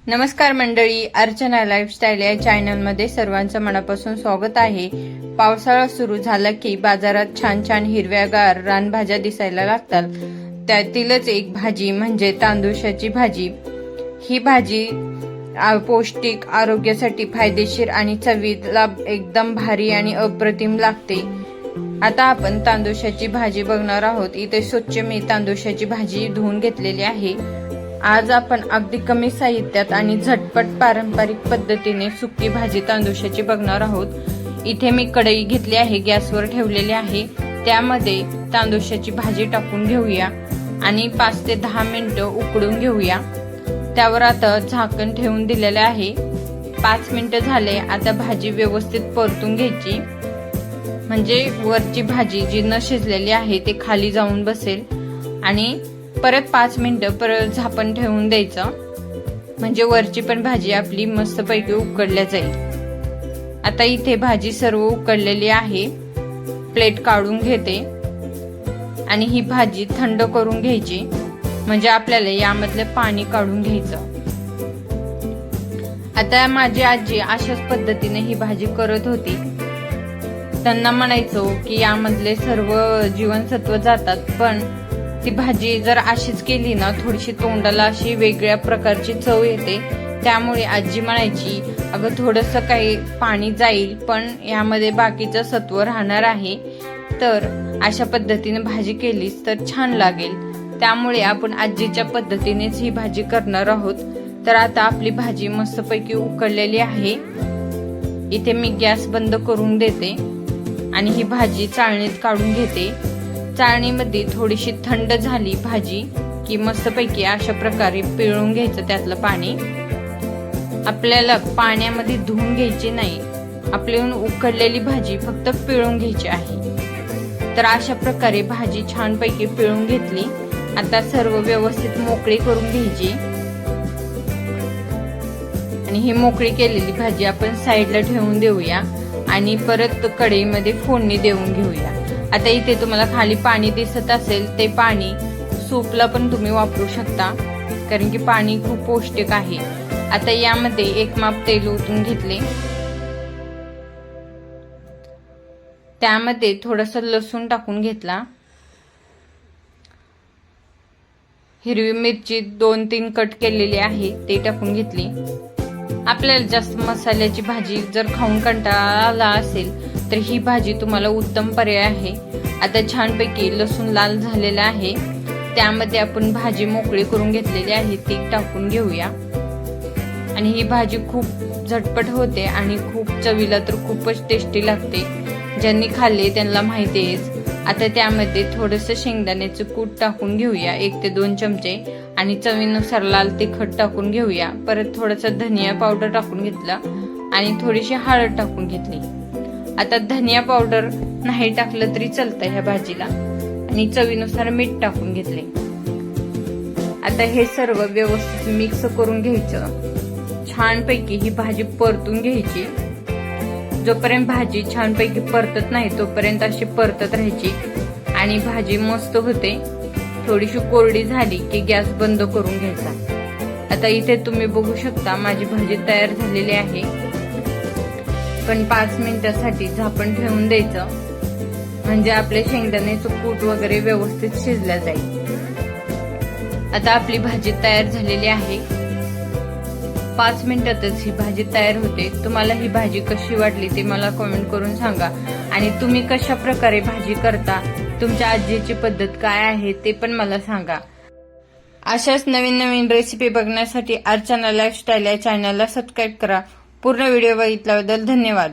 नमस्कार मंडळी, अर्चना लाईफस्टाईल या चॅनलमध्ये सर्वांचं मनापासून स्वागत आहे। पावसाळा सुरू झाला की बाजारात छान छान हिरव्यागार रानभाज्या दिसायला लागतात। त्यातीलच एक भाजी म्हणजे तांदूळशाची भाजी। ही भाजी पौष्टिक, आरोग्यासाठी फायदेशीर आणि चवीला एकदम भारी आणि अप्रतिम लागते। आता आपण तांदूळशाची भाजी बघणार आहोत। इथे स्वच्छ मी तांदूळशाची भाजी धुवून घेतलेली आहे। आज आपण अगदी कमी साहित्यात आणि झटपट पारंपरिक पद्धतीने सुकी भाजी तांदूळशाची बघणार आहोत। इथे मी कढई घेतली आहे, गॅसवर ठेवलेली आहे। त्यामध्ये तांदूळशाची भाजी टाकून घेऊया आणि 5 ते 10 मिनिटं उकडून घेऊया। त्यावर आता झाकण ठेवून दिलेले आहे। 5 मिनिटं झाले। आता भाजी व्यवस्थित परतून घ्यायची, म्हणजे वरची भाजी जी न शिजलेली आहे ते खाली जाऊन बसेल। आणि परत 5 मिनिटं परत झाकण ठेवून द्यायचं, म्हणजे वरची पण भाजी आपली मस्तपैकी उकडल्या जाईल। आता इथे भाजी सर्व उकडलेली आहे। प्लेट काढून घेते आणि ही भाजी थंड करून घ्यायची, म्हणजे आपल्याला यामधले पाणी काढून घ्यायचं। आता माझी आजी अशाच पद्धतीने ही भाजी करत होती। त्यांना म्हणायचो की यामधले सर्व जीवनसत्व जातात, पण ती भाजी जर अशीच केली ना, थोडीशी तोंडाला अशी वेगळ्या प्रकारची चव येते। त्यामुळे आजी म्हणायची, अगं थोडंसं काही पाणी जाईल पण यामध्ये बाकीचं सत्व राहणार आहे, तर अशा पद्धतीने भाजी केलीस तर छान लागेल। त्यामुळे आपण आजीच्या पद्धतीनेच ही भाजी करणार आहोत। तर आता आपली भाजी मस्तपैकी उकडलेली आहे। इथे मी गॅस बंद करून देते आणि ही भाजी चाळणीत काढून घेते। चाळणीमध्ये थोडीशी थंड झाली भाजी की मस्तपैकी अशा प्रकारे पिळून घ्यायचं त्यातलं पाणी। आपल्याला पाण्यामध्ये धुवून घ्यायची नाही, आपल्याहून उकडलेली भाजी फक्त पिळून घ्यायची आहे। तर अशा प्रकारे भाजी छानपैकी पिळून घेतली। आता सर्व व्यवस्थित मोकळी करून घ्यायची आणि ही मोकळी केलेली भाजी आपण साईडला ठेवून देऊया आणि परत कढईमध्ये फोडणी देऊन घेऊया। आता इथे तुम्हाला खाली पाणी दिसत असेल, ते पाणी सूपला पण तुम्ही वापरू शकता, कारण की पाणी खूप पौष्टिक आहे। आता यामध्ये 1 माप तेल ओतून घेतले, त्यामध्ये थोडंसं लसूण टाकून घेतला, हिरवी मिरची 2-3 कट केलेली आहे ते टाकून घेतली। आपल्याला जास्त मसाल्याची भाजी जर खाऊन कंटाळा आला असेल तर ही भाजी तुम्हाला उत्तम पर्याय आहे। आता छानपैकी लसूण लाल झालेला आहे, त्यामध्ये आपण भाजी मोकळी करून घेतलेली आहे ती टाकून घेऊया। आणि ही भाजी खूप झटपट होते आणि खूप चवीला तर खूपच टेस्टी लागते। ज्यांनी खाल्ले त्यांना माहिती आहेच। आता त्यामध्ये थोडंसं शेंगदाण्याचं कूट टाकून घेऊया, 1 ते 2 चमचे, आणि चवीनुसार लाल तिखट टाकून घेऊया। परत थोडंसं धनिया पावडर टाकून घेतला आणि थोडीशी हळद टाकून घेतली। आता धनिया पावडर नाही टाकलं तरी चालतं ह्या भाजीला, आणि चवीनुसार मीठ टाकून घेतले। आता हे सर्व व्यवस्थित मिक्स करून घ्यायचं। छानपैकी ही भाजी परतून घ्यायची। जोपर्यंत भाजी छानपैकी परतत नाही तोपर्यंत अशी परतत राहायची आणि भाजी मस्त होते। थोडीशी कोरडी झाली की गॅस बंद करून घ्यायचा। आता इथे तुम्ही बघू शकता माझी भाजी तयार झालेली आहे, पण 5 मिनिटासाठी झाकण ठेवून द्यायचं, म्हणजे आपले शेंगदाण्याचं कूट वगैरे व्यवस्थित शिजल्या जाईल। आता आपली भाजी तयार झालेली आहे। 5 मिनिटातच ही भाजी तयार होते। तुम्हाला ही भाजी कशी वाटली ते मला कमेंट करून सांगा, आणि तुम्ही कशा प्रकारे भाजी करता, तुमच्या आजीची पद्धत काय आहे ते पण मला सांगा। अशाच नवीन नवीन रेसिपी बघण्यासाठी अर्चना लाईफस्टाईल या चॅनलला सबस्क्राईब करा। पूर्ण व्हिडिओ बघितल्याबद्दल धन्यवाद।